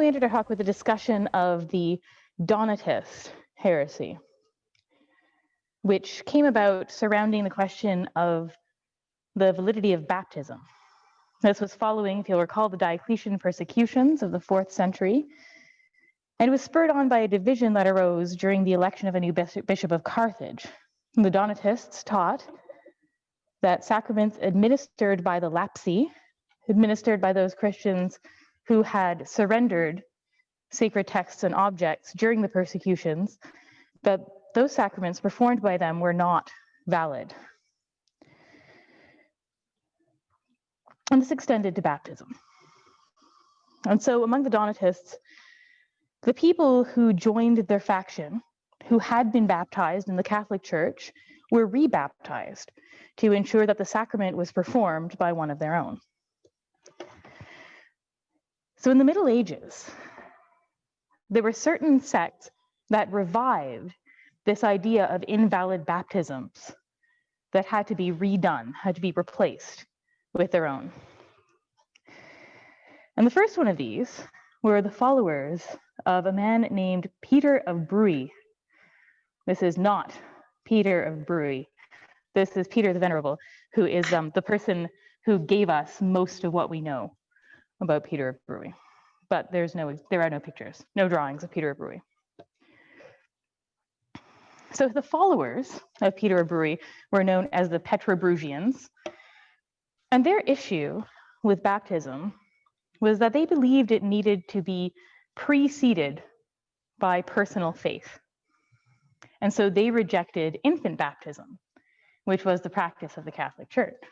entered our talk with a discussion of the Donatist heresy, which came about surrounding the question of the validity of baptism. This was following, if you'll recall, the Diocletian persecutions of the 4th century, and it was spurred on by a division that arose during the election of a new bishop of Carthage. The Donatists taught that sacraments administered by the lapsi, administered by those Christians who had surrendered sacred texts and objects during the persecutions, that those sacraments performed by them were not valid. And this extended to baptism. And so among the Donatists, the people who joined their faction, who had been baptized in the Catholic Church, were rebaptized to ensure that the sacrament was performed by one of their own. So in the Middle Ages, there were certain sects that revived this idea of invalid baptisms that had to be redone, had to be replaced with their own. And the first one of these were the followers of a man named Peter of Bruy. This is not Peter of Bruy. This is Peter the Venerable, who is the person who gave us most of what we know about Peter of Bruy. But there are no pictures, no drawings of Peter of Bruy. So the followers of Peter of Bruy were known as the Petrobrusians, and their issue with baptism was that they believed it needed to be preceded by personal faith. And so they rejected infant baptism, which was the practice of the Catholic Church.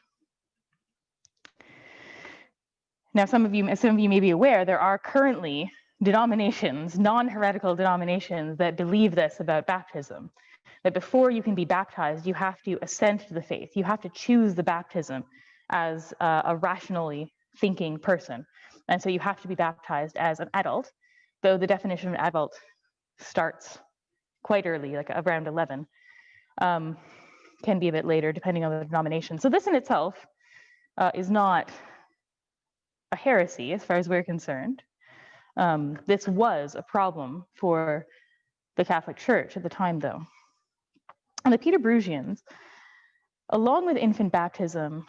Now, some of you may be aware, there are currently denominations, non-heretical denominations, that believe this about baptism, that before you can be baptized, you have to assent to the faith. You have to choose the baptism as a rationally thinking person. And so you have to be baptized as an adult, though the definition of an adult starts quite early, like around 11, can be a bit later, depending on the denomination. So this in itself is not a heresy, as far as we're concerned. This was a problem for the Catholic Church at the time, though. And the Petrobrusians, along with infant baptism,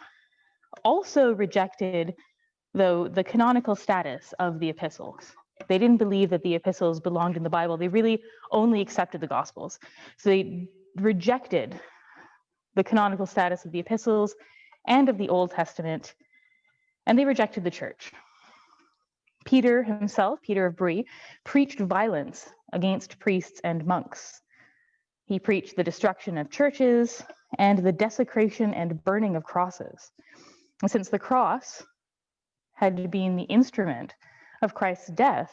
also rejected, though, the canonical status of the epistles. They didn't believe that the epistles belonged in the Bible. They really only accepted the Gospels. So they rejected the canonical status of the epistles and of the Old Testament, and they rejected the church. Peter himself, Peter of Bruy, preached violence against priests and monks. He preached the destruction of churches and the desecration and burning of crosses. And since the cross had been the instrument of Christ's death,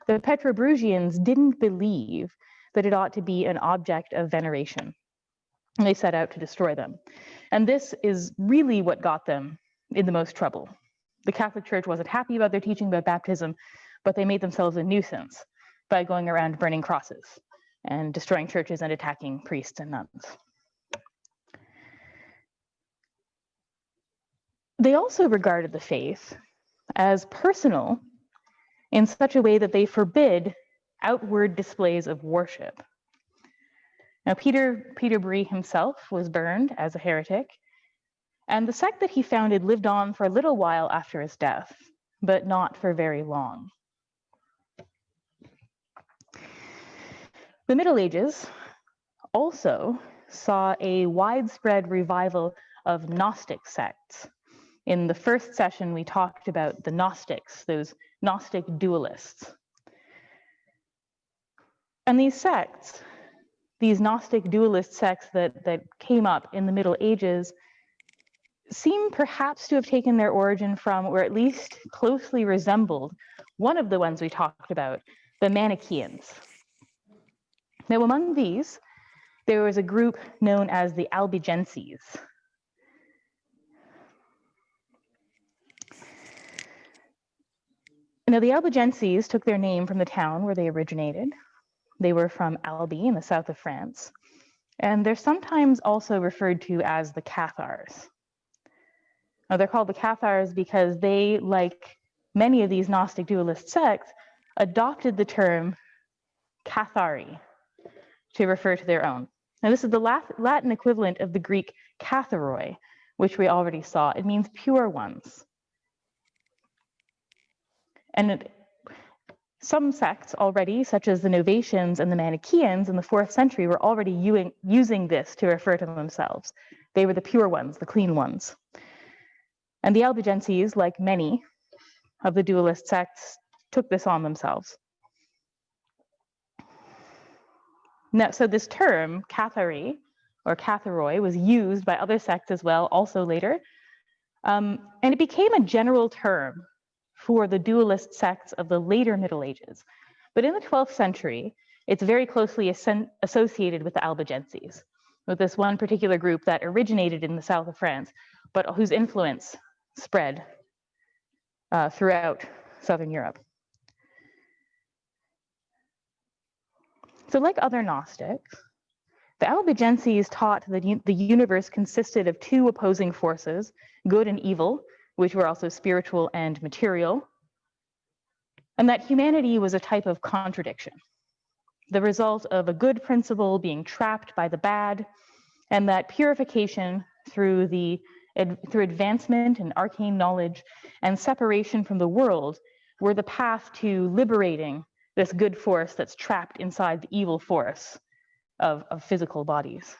the Petrobrusians didn't believe that it ought to be an object of veneration. And they set out to destroy them. And this is really what got them in the most trouble. The Catholic Church wasn't happy about their teaching about baptism, but they made themselves a nuisance by going around burning crosses and destroying churches and attacking priests and nuns. They also regarded the faith as personal in such a way that they forbid outward displays of worship. Now, Peter Bruy himself was burned as a heretic, and the sect that he founded lived on for a little while after his death, but not for very long. The Middle Ages also saw a widespread revival of Gnostic sects. In the first session, we talked about the Gnostics, those Gnostic dualists. And these sects, these Gnostic dualist sects that came up in the Middle Ages, seem perhaps to have taken their origin from, or at least closely resembled, one of the ones we talked about, the Manichaeans. Now, among these, there was a group known as the Albigenses. Now, the Albigenses took their name from the town where they originated. They were from Albi in the south of France, and they're sometimes also referred to as the Cathars. Now, they're called the Cathars because they, like many of these Gnostic dualist sects, adopted the term kathari to refer to their own. Now, this is the Latin equivalent of the Greek katharoi, which we already saw. It means pure ones. And some sects already, such as the Novatians and the Manichaeans in the 4th century, were already using this to refer to themselves. They were the pure ones, the clean ones. And the Albigenses, like many of the dualist sects, took this on themselves. Now, so this term, kathari, or katharoi, was used by other sects as well, also later. And it became a general term for the dualist sects of the later Middle Ages. But in the 12th century, it's very closely associated with the Albigenses, with this one particular group that originated in the south of France, but whose influence spread throughout southern Europe. So like other Gnostics, the Albigenses taught that the universe consisted of two opposing forces, good and evil, which were also spiritual and material, and that humanity was a type of contradiction, the result of a good principle being trapped by the bad, and that purification through advancement in arcane knowledge and separation from the world were the path to liberating this good force that's trapped inside the evil force of physical bodies.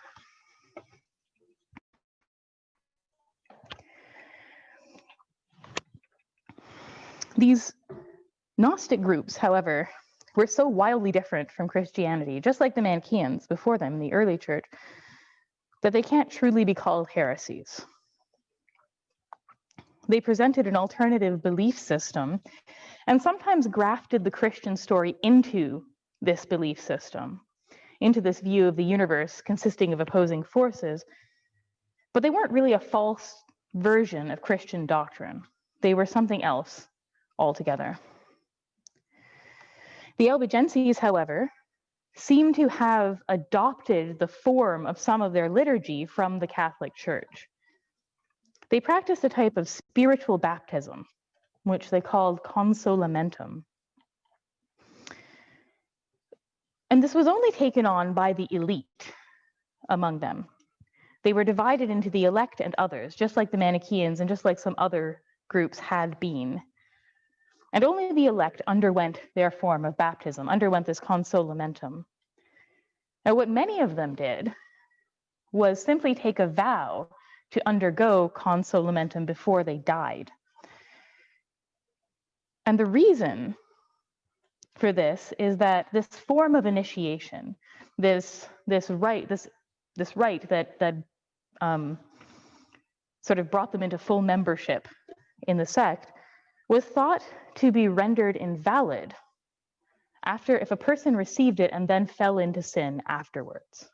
These Gnostic groups, however, were so wildly different from Christianity, just like the Manichaeans before them in the early church, that they can't truly be called heresies. They presented an alternative belief system and sometimes grafted the Christian story into this belief system, into this view of the universe consisting of opposing forces, but they weren't really a false version of Christian doctrine. They were something else altogether. The Albigenses, however, seem to have adopted the form of some of their liturgy from the Catholic Church. They practiced a type of spiritual baptism, which they called consolamentum. And this was only taken on by the elite among them. They were divided into the elect and others, just like the Manichaeans and just like some other groups had been. And only the elect underwent their form of baptism, underwent this consolamentum. Now, what many of them did was simply take a vow to undergo consolamentum before they died. And the reason for this is that this form of initiation, this rite that sort of brought them into full membership in the sect, was thought to be rendered invalid if a person received it and then fell into sin afterwards.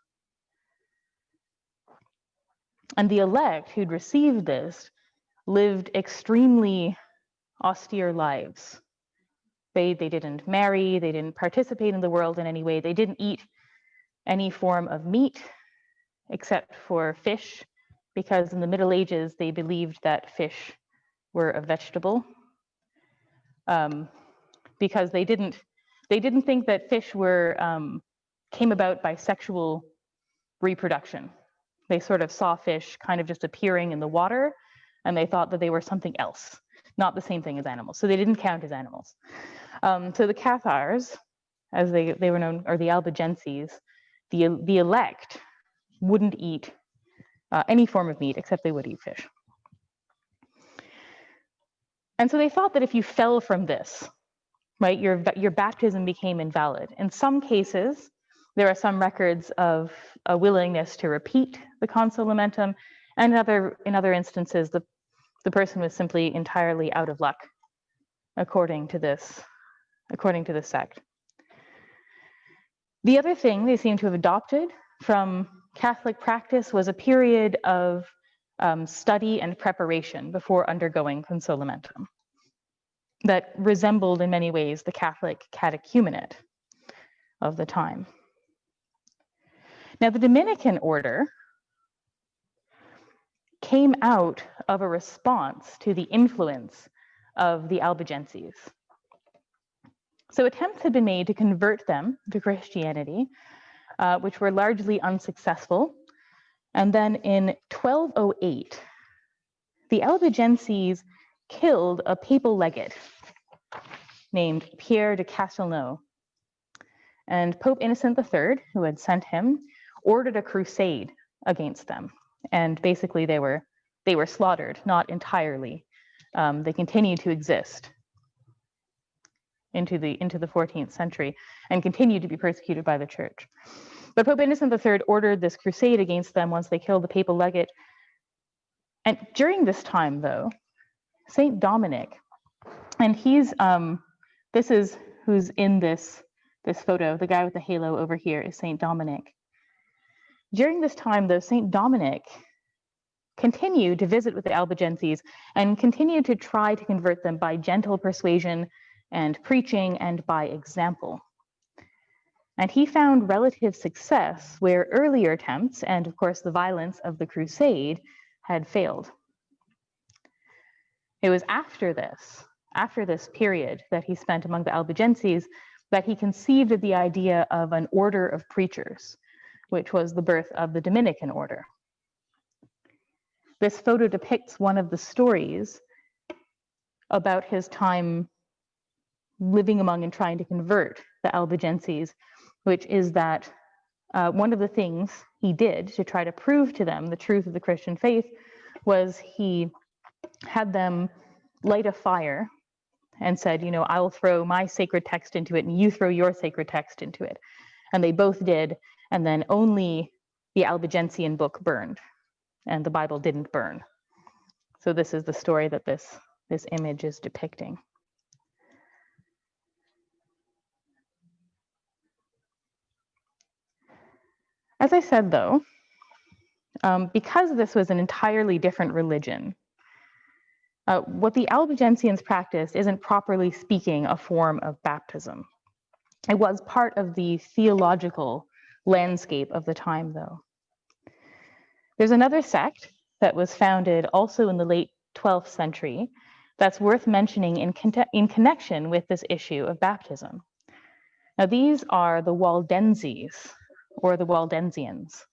And the elect who'd received this lived extremely austere lives. They didn't marry, they didn't participate in the world in any way, they didn't eat any form of meat except for fish, because in the Middle Ages they believed that fish were a vegetable. Because they didn't think that fish came about by sexual reproduction. They sort of saw fish kind of just appearing in the water, and they thought that they were something else, not the same thing as animals. So they didn't count as animals. So the Cathars, as they were known, or the Albigenses, the elect wouldn't eat any form of meat except they would eat fish. And so they thought that if you fell from this, right, your baptism became invalid. In some cases, there are some records of a willingness to repeat the consolamentum, and in other instances, the person was simply entirely out of luck, according to this sect. The other thing they seem to have adopted from Catholic practice was a period of study and preparation before undergoing consolamentum that resembled in many ways the Catholic catechumenate of the time. Now, the Dominican order came out of a response to the influence of the Albigenses. So attempts had been made to convert them to Christianity, which were largely unsuccessful. And then in 1208, the Albigenses killed a papal legate named Pierre de Castelnau. And Pope Innocent III, who had sent him, ordered a crusade against them. And basically they were slaughtered, not entirely. They continued to exist into the 14th century and continued to be persecuted by the church. But Pope Innocent III ordered this crusade against them once they killed the papal legate. And during this time, though, Saint Dominic, and this is who's in this photo, the guy with the halo over here is Saint Dominic. During this time, though, Saint Dominic continued to visit with the Albigenses and continued to try to convert them by gentle persuasion and preaching and by example. And he found relative success where earlier attempts, and of course the violence of the crusade, had failed. It was after this period that he spent among the Albigenses, that he conceived of the idea of an order of preachers, which was the birth of the Dominican order. This photo depicts one of the stories about his time living among and trying to convert the Albigenses, which is that one of the things he did to try to prove to them the truth of the Christian faith was he had them light a fire and said, I'll throw my sacred text into it and you throw your sacred text into it. And they both did, and then only the Albigensian book burned, and the Bible didn't burn. So this is the story that this image is depicting. As I said, though, because this was an entirely different religion, what the Albigensians practiced isn't, properly speaking, a form of baptism. It was part of the theological landscape of the time, though. There's another sect that was founded also in the late 12th century that's worth mentioning in connection with this issue of baptism. Now, these are the Waldenses, or the Waldensians.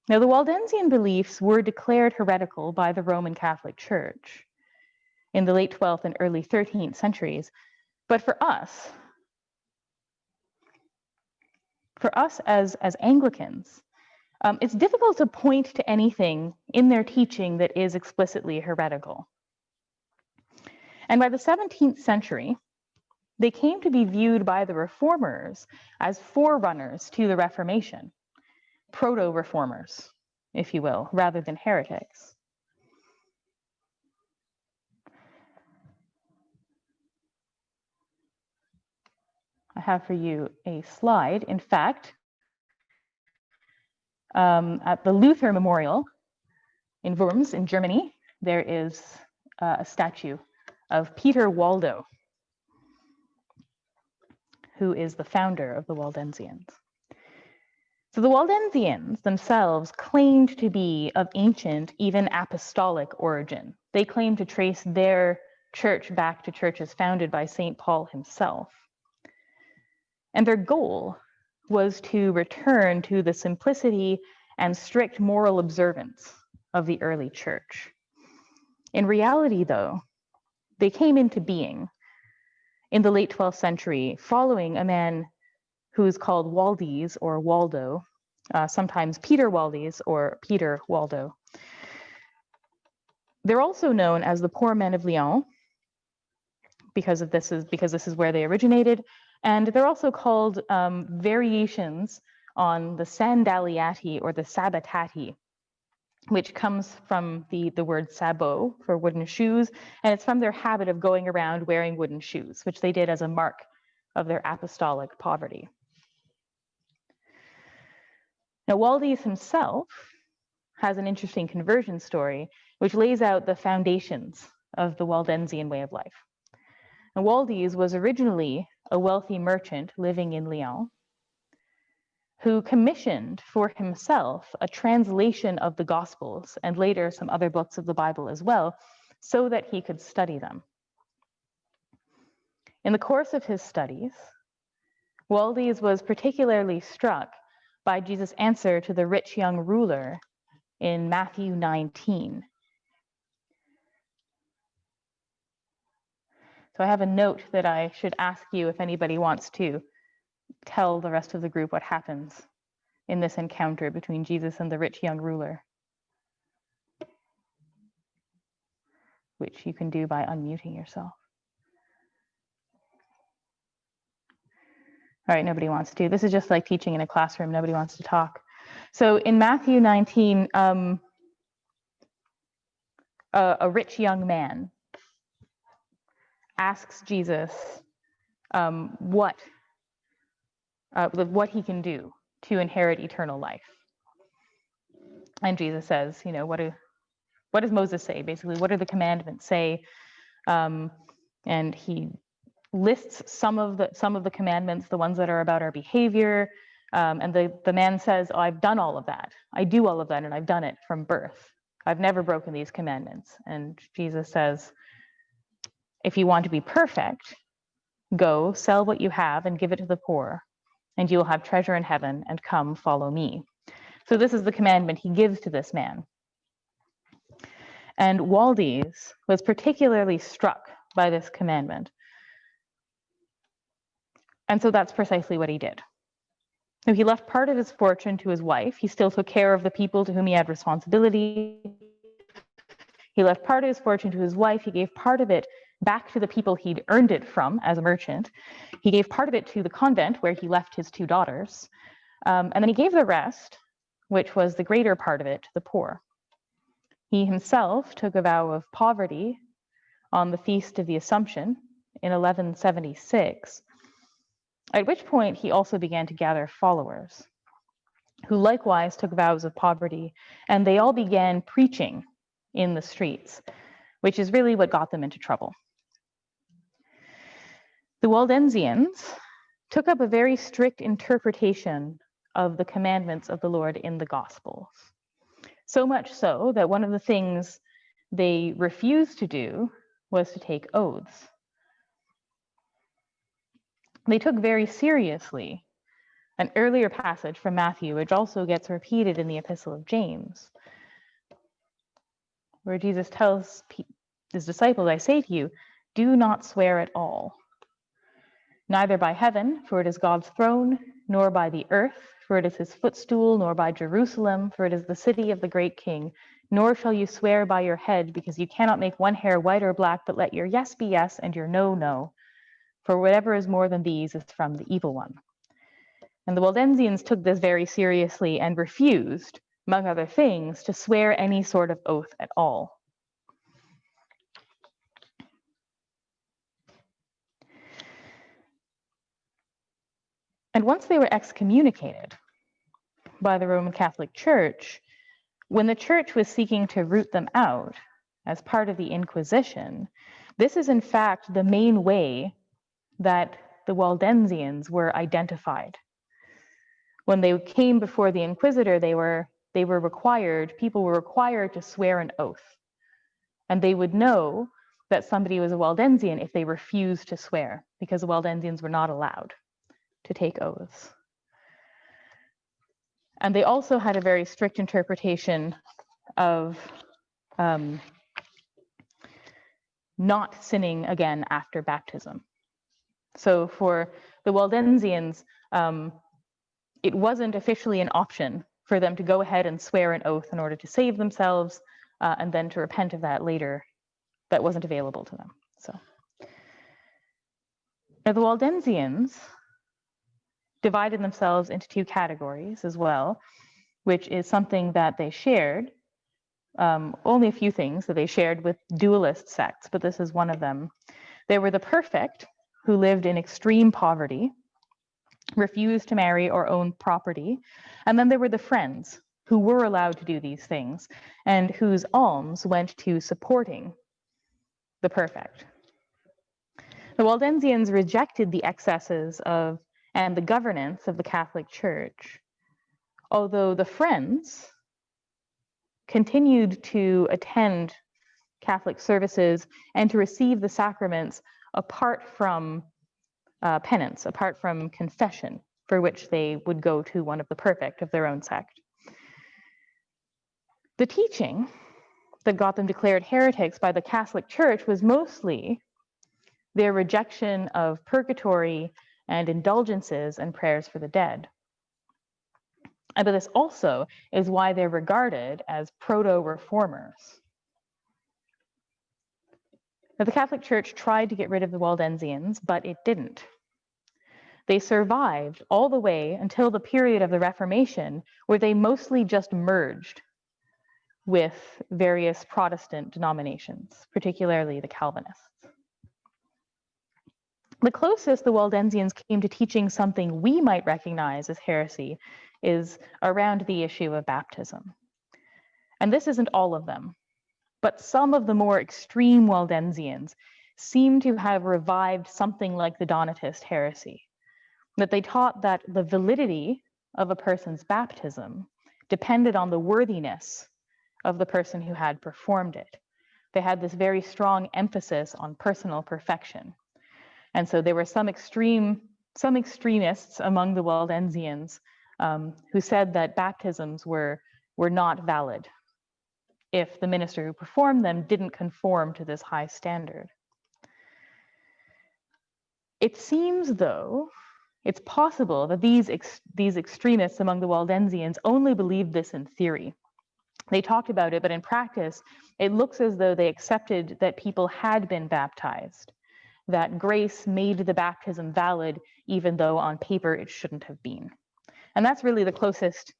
Now, the Waldensian beliefs were declared heretical by the Roman Catholic Church in the late 12th and early 13th centuries. But for us as Anglicans, it's difficult to point to anything in their teaching that is explicitly heretical. And by the 17th century, they came to be viewed by the reformers as forerunners to the Reformation, proto-reformers, if you will, rather than heretics. I have for you a slide. In fact, at the Luther Memorial in Worms in Germany, there is a statue of Peter Waldo, who is the founder of the Waldensians. So the Waldensians themselves claimed to be of ancient, even apostolic origin. They claimed to trace their church back to churches founded by St. Paul himself. And their goal was to return to the simplicity and strict moral observance of the early church. In reality, though, they came into being in the late 12th century following a man who is called Waldes or Waldo, sometimes Peter Waldes or Peter Waldo. They're also known as the poor men of Lyon because this is where they originated, and they're also called variations on the sandaliati or the sabbatati, which comes from the word sabot for wooden shoes, and it's from their habit of going around wearing wooden shoes, which they did as a mark of their apostolic poverty. Now, Waldes himself has an interesting conversion story, which lays out the foundations of the Waldensian way of life. Now, Waldes was originally a wealthy merchant living in Lyon, who commissioned for himself a translation of the Gospels and later some other books of the Bible as well, so that he could study them. In the course of his studies, Waldes was particularly struck by Jesus' answer to the rich young ruler in Matthew 19. So I have a note that I should ask you if anybody wants to tell the rest of the group what happens in this encounter between Jesus and the rich young ruler, which you can do by unmuting yourself. All right, nobody wants to. This is just like teaching in a classroom. Nobody wants to talk. So in Matthew 19, a rich young man asks Jesus what he can do to inherit eternal life. And Jesus says, you know, what does Moses say? Basically, what do the commandments say? And he lists some of the commandments, the ones that are about our behavior. And the man says, oh, I've done all of that. I do all of that, and I've done it from birth. I've never broken these commandments. And Jesus says, if you want to be perfect, go, sell what you have and give it to the poor, and you will have treasure in heaven, and come, follow me. So this is the commandment he gives to this man. And Waldes was particularly struck by this commandment. And so that's precisely what he did. So he left part of his fortune to his wife. He still took care of the people to whom he had responsibility. He left part of his fortune to his wife. He gave part of it back to the people he'd earned it from as a merchant. He gave part of it to the convent where he left his 2 daughters. And then he gave the rest, which was the greater part of it, to the poor. He himself took a vow of poverty on the Feast of the Assumption in 1176, at which point he also began to gather followers, who likewise took vows of poverty, and they all began preaching in the streets, which is really what got them into trouble. The Waldensians took up a very strict interpretation of the commandments of the Lord in the Gospels. So much so that one of the things they refused to do was to take oaths. They took very seriously an earlier passage from Matthew, which also gets repeated in the Epistle of James, where Jesus tells his disciples, I say to you, do not swear at all, neither by heaven, for it is God's throne, nor by the earth, for it is his footstool, nor by Jerusalem, for it is the city of the great king, nor shall you swear by your head, because you cannot make one hair white or black, but let your yes be yes and your no, no. For whatever is more than these is from the evil one. And the Waldensians took this very seriously and refused, among other things, to swear any sort of oath at all. And once they were excommunicated by the Roman Catholic Church, when the Church was seeking to root them out as part of the Inquisition, this is in fact the main way that the Waldensians were identified. When they came before the Inquisitor, people were required to swear an oath. And they would know that somebody was a Waldensian if they refused to swear, because the Waldensians were not allowed to take oaths. And they also had a very strict interpretation of not sinning again after baptism. So for the Waldensians, it wasn't officially an option for them to go ahead and swear an oath in order to save themselves and then to repent of that later. That wasn't available to them. So now the Waldensians divided themselves into 2 categories as well, which is something that they shared, only a few things that they shared with dualist sects, but this is one of them. There were the perfect, who lived in extreme poverty, refused to marry or own property. And then there were the friends, who were allowed to do these things, and whose alms went to supporting the perfect. The Waldensians rejected the excesses of and the governance of the Catholic Church, although the friends continued to attend Catholic services and to receive the sacraments apart from penance, apart from confession, for which they would go to one of the perfect of their own sect. The teaching that got them declared heretics by the Catholic Church was mostly their rejection of purgatory and indulgences and prayers for the dead. But this also is why they're regarded as proto-reformers. Now, the Catholic Church tried to get rid of the Waldensians, but it didn't. They survived all the way until the period of the Reformation, where they mostly just merged with various Protestant denominations, particularly the Calvinists. The closest the Waldensians came to teaching something we might recognize as heresy is around the issue of baptism. And this isn't all of them, but some of the more extreme Waldensians seem to have revived something like the Donatist heresy, that they taught that the validity of a person's baptism depended on the worthiness of the person who had performed it. They had this very strong emphasis on personal perfection. And so there were some extremists among the Waldensians who said that baptisms were not valid if the minister who performed them didn't conform to this high standard. It seems, though, it's possible that these extremists among the Waldensians only believed this in theory. They talked about it, but in practice, it looks as though they accepted that people had been baptized, that grace made the baptism valid, even though on paper it shouldn't have been. And that's really the closest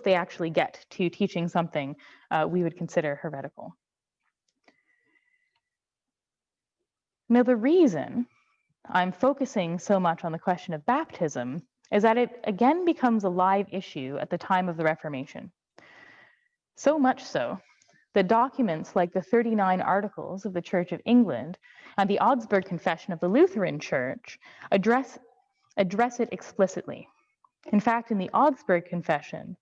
they actually get to teaching something we would consider heretical. Now, the reason I'm focusing so much on the question of baptism is that it again becomes a live issue at the time of the Reformation. So much so that documents like the 39 Articles of the Church of England and the Augsburg Confession of the Lutheran Church address it explicitly. In fact, in the Augsburg Confession,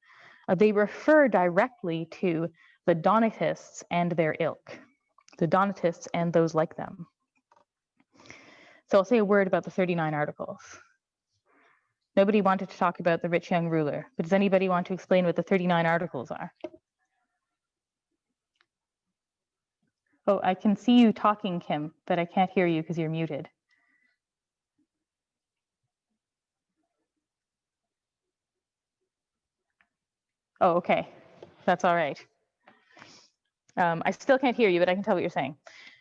they refer directly to the Donatists and their ilk, the Donatists and those like them. So I'll say a word about the 39 Articles. Nobody wanted to talk about the rich young ruler, but does anybody want to explain what the 39 Articles are? Oh, I can see you talking, Kim, but I can't hear you because you're muted. Oh, okay. That's all right. I still can't hear you, but I can tell what you're saying.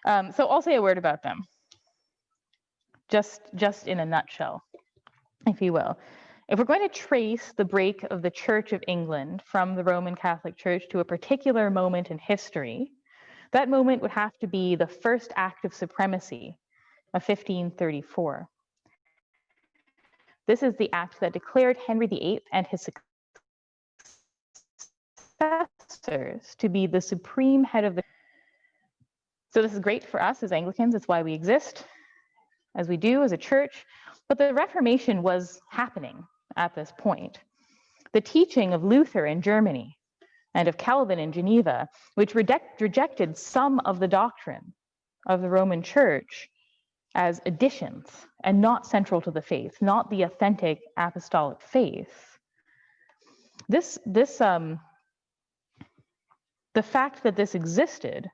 So I'll say a word about them, just in a nutshell, if you will. If we're going to trace the break of the Church of England from the Roman Catholic Church to a particular moment in history, that moment would have to be the First Act of Supremacy of 1534. This is the act that declared Henry VIII and his successors to be the supreme head of the. So this is great for us as Anglicans. It's why we exist as we do as a church. But the Reformation was happening at this point. The teaching of Luther in Germany and of Calvin in Geneva, which rejected some of the doctrine of the Roman Church as additions and not central to the faith, not the authentic apostolic faith. The fact that this existed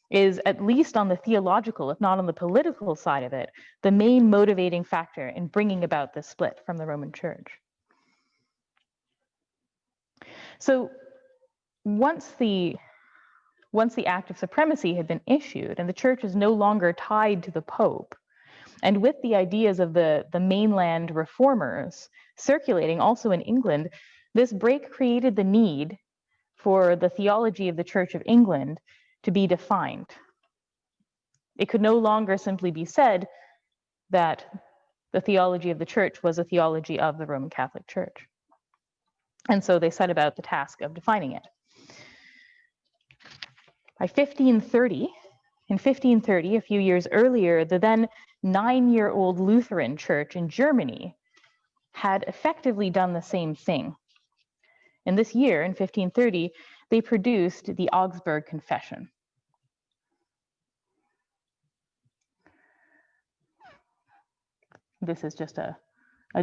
is, at least on the theological, if not on the political side of it, the main motivating factor in bringing about this split from the Roman Church. So once the Act of Supremacy had been issued and the church is no longer tied to the Pope, and with the ideas of the mainland reformers circulating also in England, this break created the need for the theology of the Church of England to be defined. It could no longer simply be said that the theology of the church was a theology of the Roman Catholic Church. And so they set about the task of defining it. By 1530, a few years earlier, the then 9-year-old Lutheran Church in Germany had effectively done the same thing. And this year, in 1530, they produced the Augsburg Confession. This is just a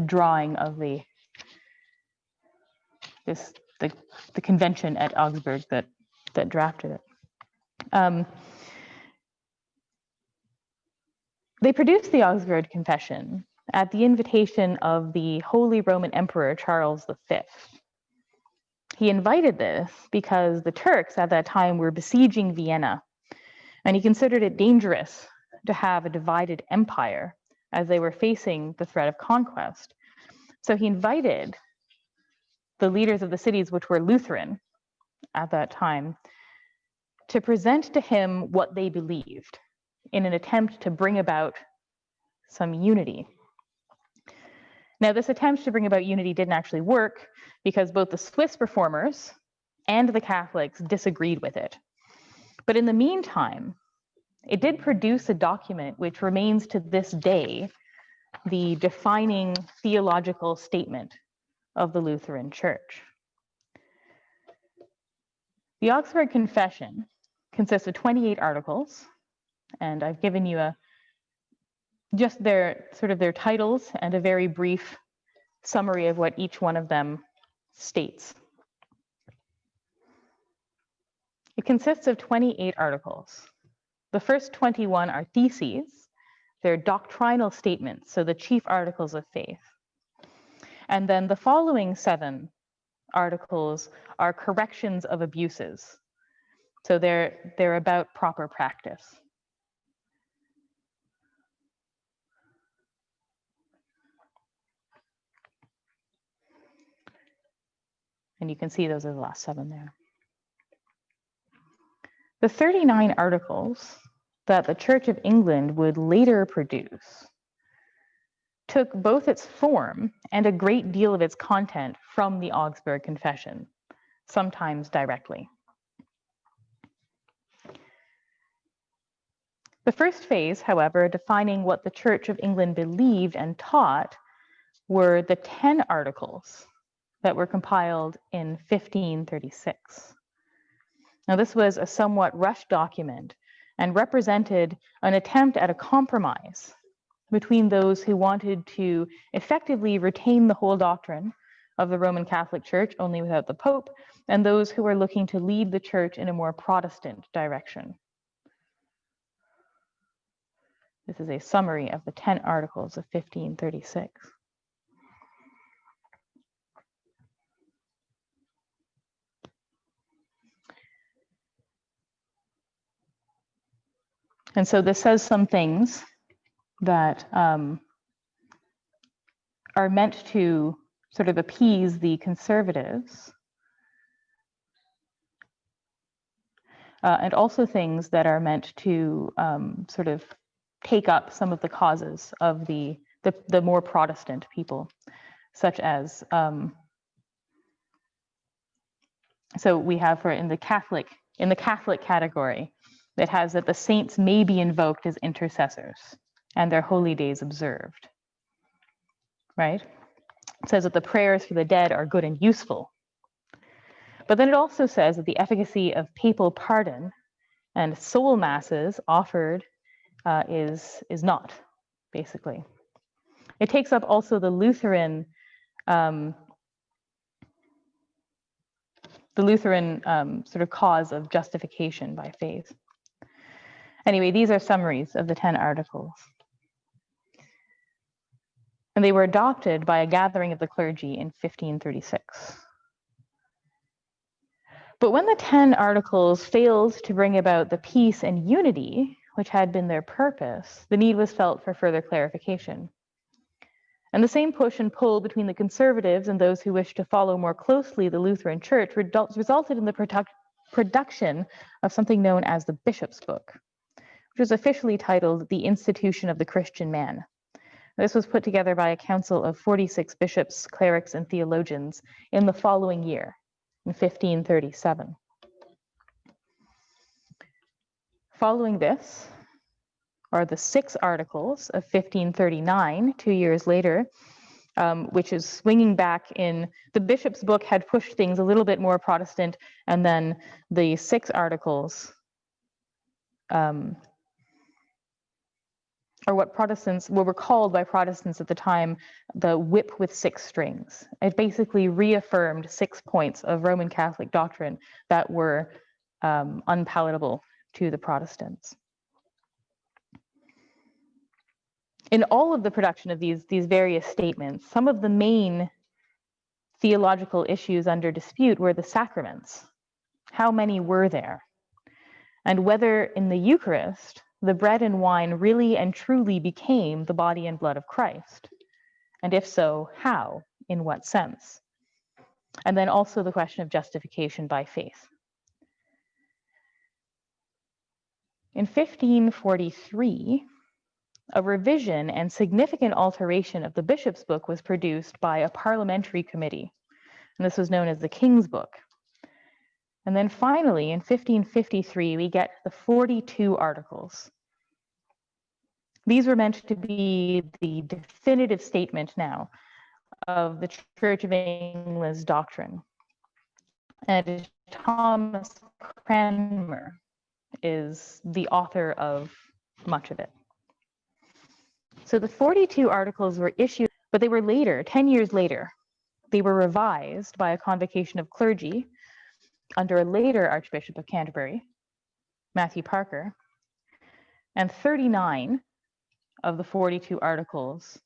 drawing of the convention at Augsburg that drafted it. They produced the Augsburg Confession at the invitation of the Holy Roman Emperor Charles V. He invited this because the Turks at that time were besieging Vienna, and he considered it dangerous to have a divided empire as they were facing the threat of conquest. So he invited the leaders of the cities which were Lutheran at that time to present to him what they believed in an attempt to bring about some unity. Now, this attempt to bring about unity didn't actually work because both the Swiss reformers and the Catholics disagreed with it. But in the meantime, it did produce a document which remains to this day the defining theological statement of the Lutheran Church. The Augsburg Confession consists of 28 articles, and I've given you just their titles and a very brief summary of what each one of them states. It consists of 28 articles. The first 21 are theses. They're doctrinal statements, so the chief articles of faith. And then the following 7 articles are corrections of abuses. So they're about proper practice. And you can see those are the last 7 there. The 39 articles that the Church of England would later produce took both its form and a great deal of its content from the Augsburg Confession, sometimes directly. The first phase, however, defining what the Church of England believed and taught, were the 10 articles that were compiled in 1536. Now, this was a somewhat rushed document and represented an attempt at a compromise between those who wanted to effectively retain the whole doctrine of the Roman Catholic Church, only without the Pope, and those who were looking to lead the Church in a more Protestant direction. This is a summary of the 10 articles of 1536. And so this says some things that are meant to sort of appease the conservatives, and also things that are meant to sort of take up some of the causes of the more Protestant people, such as, so we have in the Catholic category, it has that the saints may be invoked as intercessors and their holy days observed, right? It says that the prayers for the dead are good and useful. But then it also says that the efficacy of papal pardon and soul masses offered is not, basically. It takes up also the Lutheran sort of cause of justification by faith. Anyway, these are summaries of the 10 articles. And they were adopted by a gathering of the clergy in 1536. But when the 10 articles failed to bring about the peace and unity, which had been their purpose, the need was felt for further clarification. And the same push and pull between the conservatives and those who wished to follow more closely the Lutheran Church resulted in the production of something known as the Bishop's Book, which was officially titled The Institution of the Christian Man. This was put together by a council of 46 bishops, clerics, and theologians in the following year, in 1537. Following this are the 6 articles of 1539, 2 years later, which is swinging back in, the Bishop's Book had pushed things a little bit more Protestant, and then the 6 articles or what were called by Protestants at the time, the whip with 6 strings. It basically reaffirmed 6 points of Roman Catholic doctrine that were unpalatable to the Protestants. In all of the production of these various statements, some of the main theological issues under dispute were the sacraments. How many were there? And whether in the Eucharist, the bread and wine really and truly became the body and blood of Christ. And if so, how? In what sense? And then also the question of justification by faith. In 1543, a revision and significant alteration of the bishop's book was produced by a parliamentary committee, and this was known as the King's Book. And then finally, in 1553, we get the 42 Articles. These were meant to be the definitive statement now of the Church of England's doctrine. And Thomas Cranmer is the author of much of it. So the 42 Articles were issued, but they were later, 10 years later, they were revised by a convocation of clergy under a later Archbishop of Canterbury, Matthew Parker, and 39 of the 42 Articles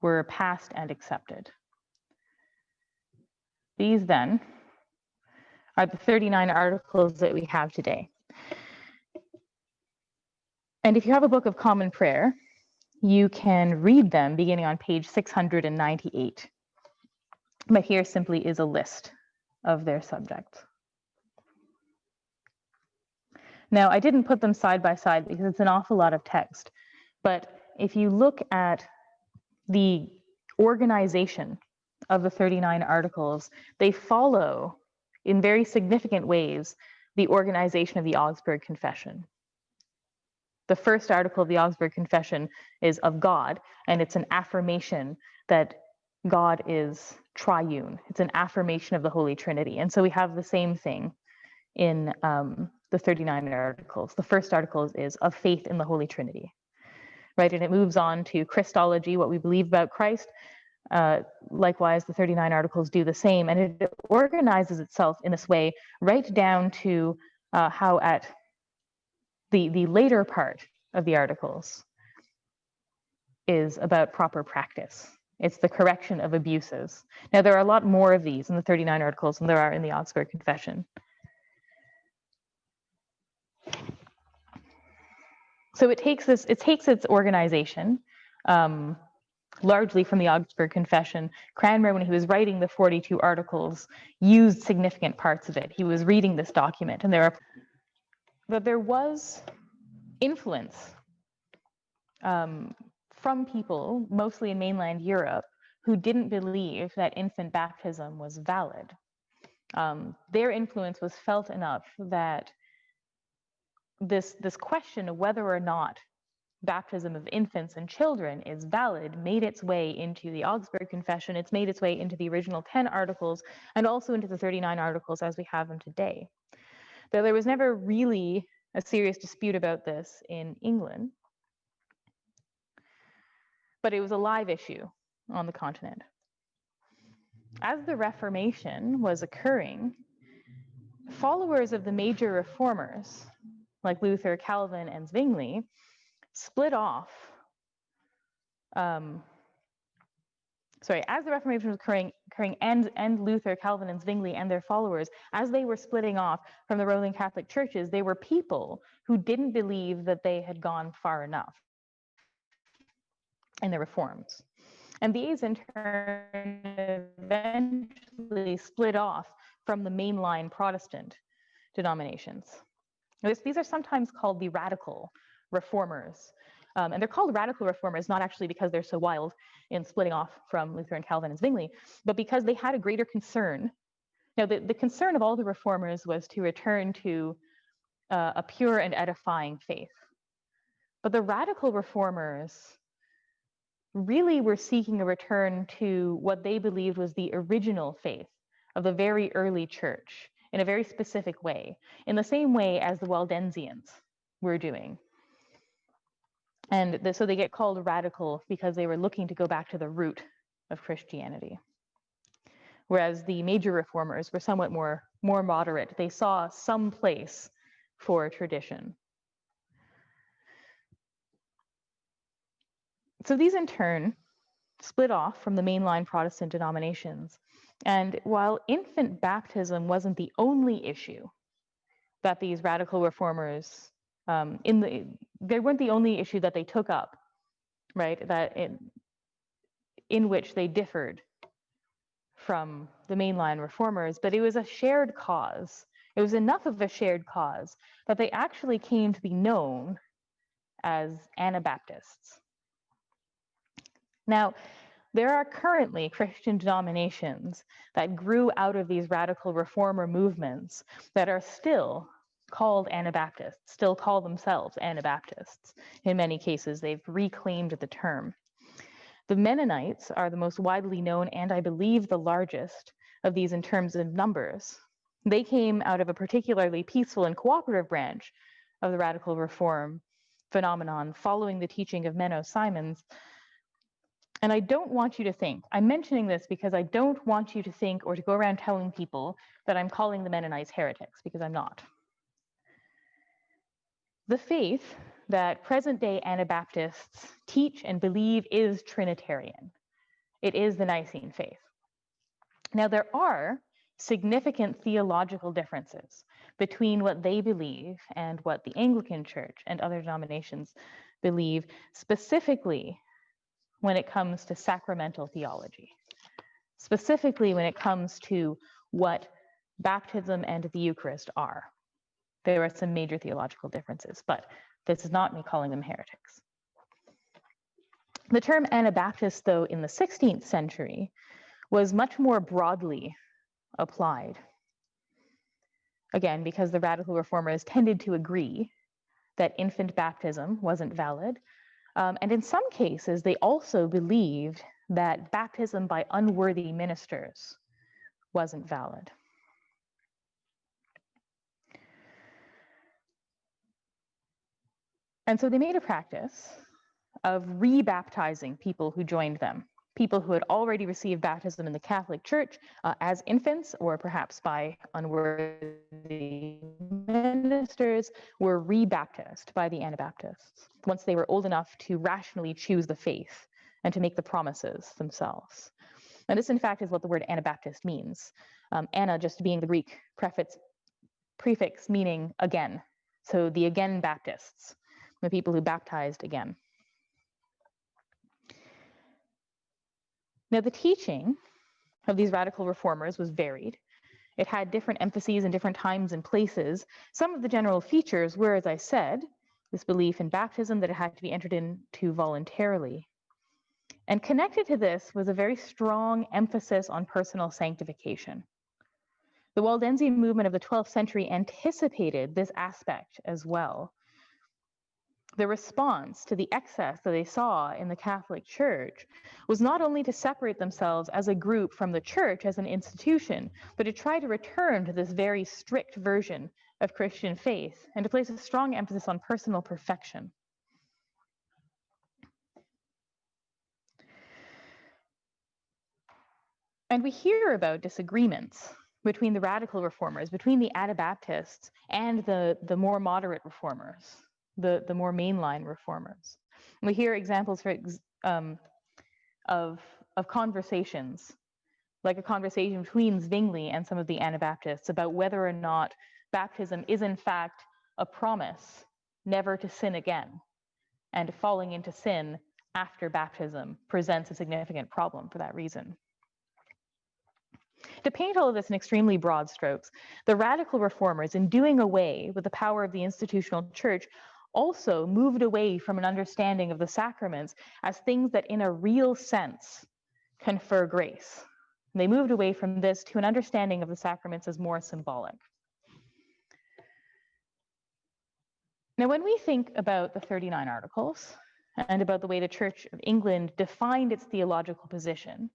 were passed and accepted. These then are the 39 Articles that we have today. And if you have a Book of Common Prayer, you can read them beginning on page 698. But here simply is a list of their subjects. Now, I didn't put them side by side because it's an awful lot of text. But if you look at the organization of the 39 Articles, they follow in very significant ways the organization of the Augsburg Confession. The first article of the Augsburg Confession is of God, and it's an affirmation that God is triune. It's an affirmation of the Holy Trinity. And so we have the same thing in the 39 Articles. The first article is of faith in the Holy Trinity, right? And it moves on to Christology, what we believe about Christ. Likewise, the 39 Articles do the same, and it organizes itself in this way right down to how at the later part of the Articles is about proper practice. It's the correction of abuses. Now, there are a lot more of these in the 39 Articles than there are in the Augsburg Confession. So it takes its organization largely from the Augsburg Confession. Cranmer, when he was writing the 42 Articles, used significant parts of it. He was reading this document, and there was influence from people, mostly in mainland Europe, who didn't believe that infant baptism was valid. Their influence was felt enough that this question of whether or not baptism of infants and children is valid made its way into the Augsburg Confession. It's made its way into the original 10 Articles and also into the 39 Articles as we have them today. Though there was never really a serious dispute about this in England, but it was a live issue on the continent. As the Reformation was occurring, followers of the major reformers, like Luther, Calvin, and Zwingli, split off. As the Reformation was occurring, and Luther, Calvin, and Zwingli and their followers, as they were splitting off from the Roman Catholic churches, they were people who didn't believe that they had gone far enough in their reforms. And these, in turn, eventually split off from the mainline Protestant denominations. These are sometimes called the radical reformers. And they're called radical reformers not actually because they're so wild in splitting off from Luther and Calvin and Zwingli, but because they had a greater concern. Now, the concern of all the reformers was to return to a pure and edifying faith. But the radical reformers really were seeking a return to what they believed was the original faith of the very early church in a very specific way, in the same way as the Waldensians were doing. And so they get called radical because they were looking to go back to the root of Christianity. Whereas the major reformers were somewhat more moderate. They saw some place for tradition. So these in turn split off from the mainline Protestant denominations. And while infant baptism wasn't the only issue that these radical reformers, they weren't the only issue that they took up, right? That in which they differed from the mainline reformers, but it was a shared cause. It was enough of a shared cause that they actually came to be known as Anabaptists. Now, there are currently Christian denominations that grew out of these radical reformer movements that are still called Anabaptists, still call themselves Anabaptists. In many cases, they've reclaimed the term. The Mennonites are the most widely known and I believe the largest of these in terms of numbers. They came out of a particularly peaceful and cooperative branch of the radical reform phenomenon following the teaching of Menno Simons. And I don't want you to think, I'm mentioning this because I don't want you to think or to go around telling people that I'm calling the Mennonites heretics, because I'm not. The faith that present-day Anabaptists teach and believe is Trinitarian. It is the Nicene faith. Now, there are significant theological differences between what they believe and what the Anglican Church and other denominations believe, specifically when it comes to sacramental theology, specifically when it comes to what baptism and the Eucharist are. There are some major theological differences, but this is not me calling them heretics. The term Anabaptist, though, in the 16th century was much more broadly applied. Again, because the radical reformers tended to agree that infant baptism wasn't valid. And in some cases, they also believed that baptism by unworthy ministers wasn't valid. And so they made a practice of rebaptizing people who joined them, people who had already received baptism in the Catholic Church as infants, or perhaps by unworthy ministers, were rebaptized by the Anabaptists once they were old enough to rationally choose the faith and to make the promises themselves. And this, in fact, is what the word Anabaptist means. Ana just being the Greek prefix meaning again. So the again Baptists, the people who baptized again. Now, the teaching of these radical reformers was varied. It had different emphases in different times and places. Some of the general features were, as I said, this belief in baptism, that it had to be entered into voluntarily. And connected to this was a very strong emphasis on personal sanctification. The Waldensian movement of the 12th century anticipated this aspect as well. The response to the excess that they saw in the Catholic Church was not only to separate themselves as a group from the Church as an institution, but to try to return to this very strict version of Christian faith and to place a strong emphasis on personal perfection. And we hear about disagreements between the radical reformers, between the Anabaptists and the more moderate reformers, the more mainline reformers. And we hear examples of conversations, like a conversation between Zwingli and some of the Anabaptists about whether or not baptism is in fact a promise never to sin again, and falling into sin after baptism presents a significant problem for that reason. To paint all of this in extremely broad strokes, the radical reformers, in doing away with the power of the institutional church, also moved away from an understanding of the sacraments as things that in a real sense confer grace. They moved away from this to an understanding of the sacraments as more symbolic. Now, when we think about the 39 Articles and about the way the Church of England defined its theological position,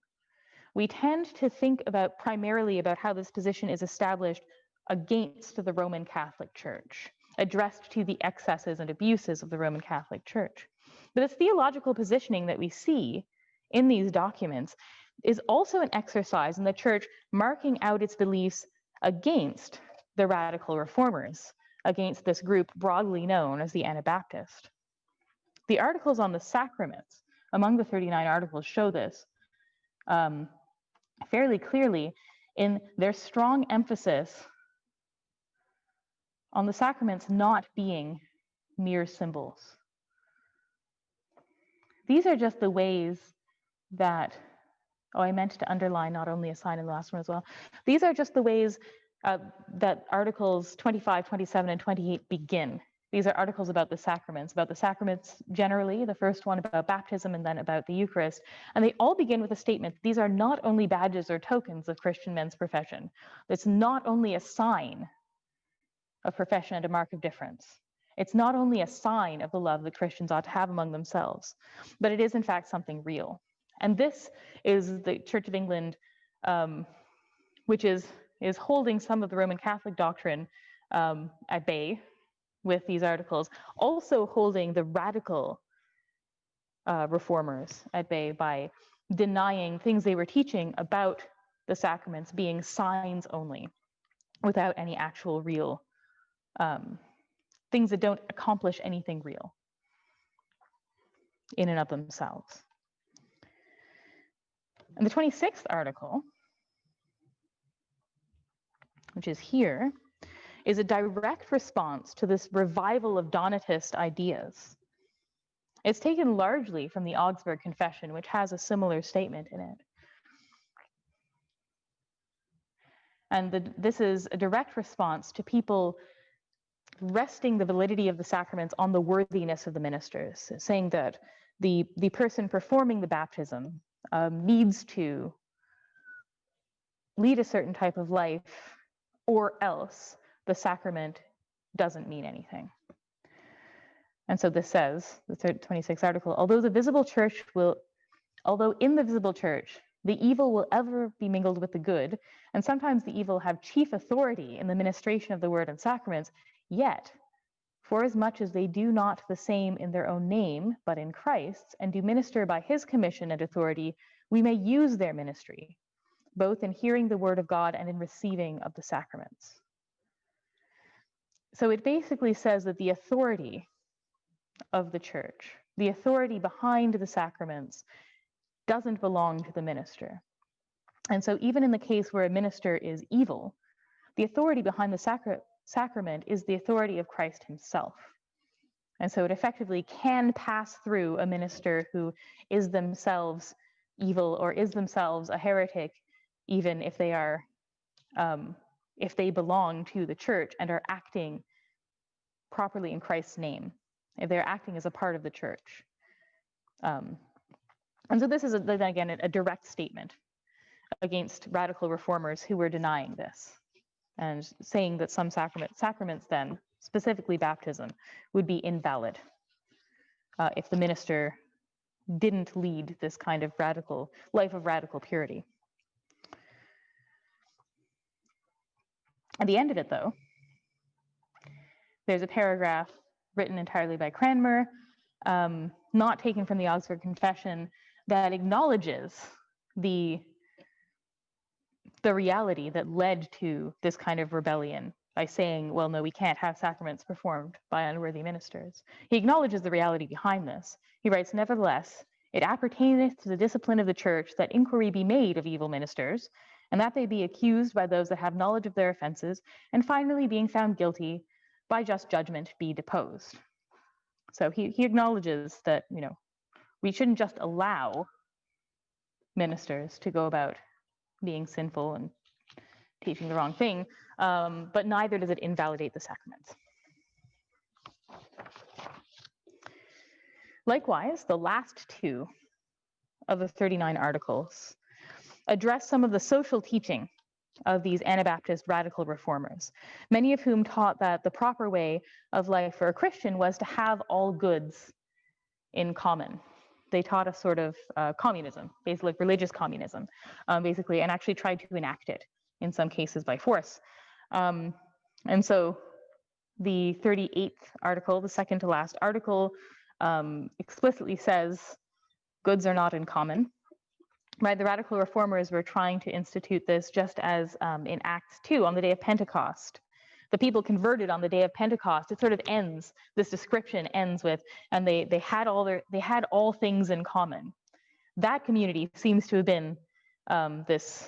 we tend to think primarily about how this position is established against the Roman Catholic Church, addressed to the excesses and abuses of the Roman Catholic Church. But this theological positioning that we see in these documents is also an exercise in the church marking out its beliefs against the radical reformers, against this group broadly known as the Anabaptist. The articles on the sacraments, among the 39 articles, show this fairly clearly in their strong emphasis on the sacraments not being mere symbols. These are just the ways that, I meant to underline not only a sign in the last one as well. These are just the ways that articles 25, 27, and 28 begin. These are articles about the sacraments generally, the first one about baptism and then about the Eucharist. And they all begin with a statement: these are not only badges or tokens of Christian men's profession. It's not only a sign of profession and a mark of difference. It's not only a sign of the love that Christians ought to have among themselves, but it is in fact something real. And this is the Church of England, which is holding some of the Roman Catholic doctrine at bay with these articles, also holding the radical reformers at bay by denying things they were teaching about the sacraments being signs only, without any actual real things that don't accomplish anything real in and of themselves. And the 26th article, which is here, is a direct response to this revival of Donatist ideas. It's taken largely from the Augsburg Confession, which has a similar statement in it. And this is a direct response to people resting the validity of the sacraments on the worthiness of the ministers, saying that the person performing the baptism needs to lead a certain type of life, or else the sacrament doesn't mean anything. And so this says, the 26th article, although in the visible church, the evil will ever be mingled with the good, and sometimes the evil have chief authority in the ministration of the word and sacraments, yet, forasmuch as they do not the same in their own name, but in Christ's, and do minister by his commission and authority, we may use their ministry, both in hearing the word of God and in receiving of the sacraments. So it basically says that the authority of the church, the authority behind the sacraments, doesn't belong to the minister. And so even in the case where a minister is evil, the authority behind the sacrament is the authority of Christ himself. And so it effectively can pass through a minister who is themselves evil or is themselves a heretic, even if they are, if they belong to the church and are acting properly in Christ's name, if they're acting as a part of the church. And so this is, then again, a direct statement against radical reformers who were denying this and saying that some sacraments then, specifically baptism, would be invalid if the minister didn't lead this kind of life of radical purity. At the end of it, though, there's a paragraph written entirely by Cranmer, not taken from the Augsburg Confession, that acknowledges the reality that led to this kind of rebellion by saying, well, no, we can't have sacraments performed by unworthy ministers. He acknowledges the reality behind this. He writes, nevertheless, it appertaineth to the discipline of the church that inquiry be made of evil ministers, and that they be accused by those that have knowledge of their offenses, and finally, being found guilty, by just judgment be deposed. So he acknowledges that, we shouldn't just allow ministers to go about being sinful and teaching the wrong thing, but neither does it invalidate the sacraments. Likewise, the last two of the 39 articles address some of the social teaching of these Anabaptist radical reformers, many of whom taught that the proper way of life for a Christian was to have all goods in common. They taught a sort of communism, basically like religious communism, basically, and actually tried to enact it in some cases by force. And so the 38th article, the second to last article, explicitly says goods are not in common. Right, the radical reformers were trying to institute this just as in Acts 2 on the day of Pentecost. The people converted on the day of Pentecost. It sort of ends, this description ends with, and they had all things in common. That community seems to have been this,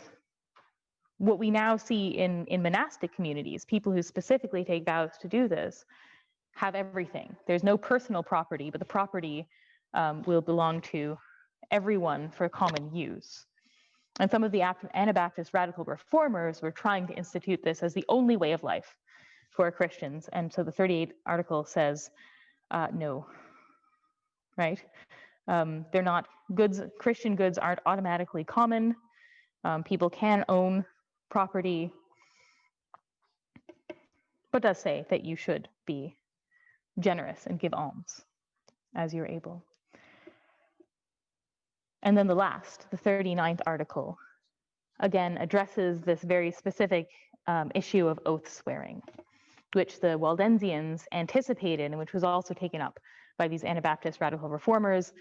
what we now see in monastic communities, people who specifically take vows to do this, have everything. There's no personal property, but the property will belong to everyone for common use. And some of the Anabaptist radical reformers were trying to institute this as the only way of life for Christians. And so the 38th article says, no, right? They're not goods, Christian goods aren't automatically common. People can own property, but does say that you should be generous and give alms as you're able. And then the last, the 39th article, again addresses this very specific issue of oath swearing, which the Waldensians anticipated and which was also taken up by these Anabaptist radical reformers,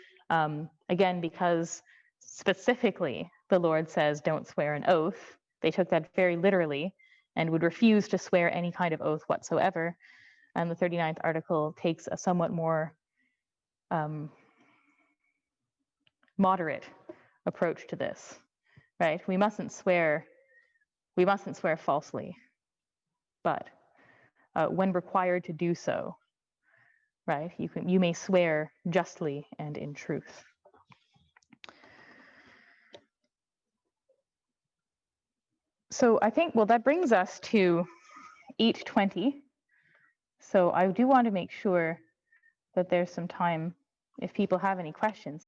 again, because specifically the Lord says don't swear an oath. They took that very literally and would refuse to swear any kind of oath whatsoever. And the 39th article takes a somewhat more moderate approach to this, right? We mustn't swear falsely, but when required to do so, right, you may swear justly and in truth. So I think, well, that brings us to 8:20. So I do want to make sure that there's some time if people have any questions.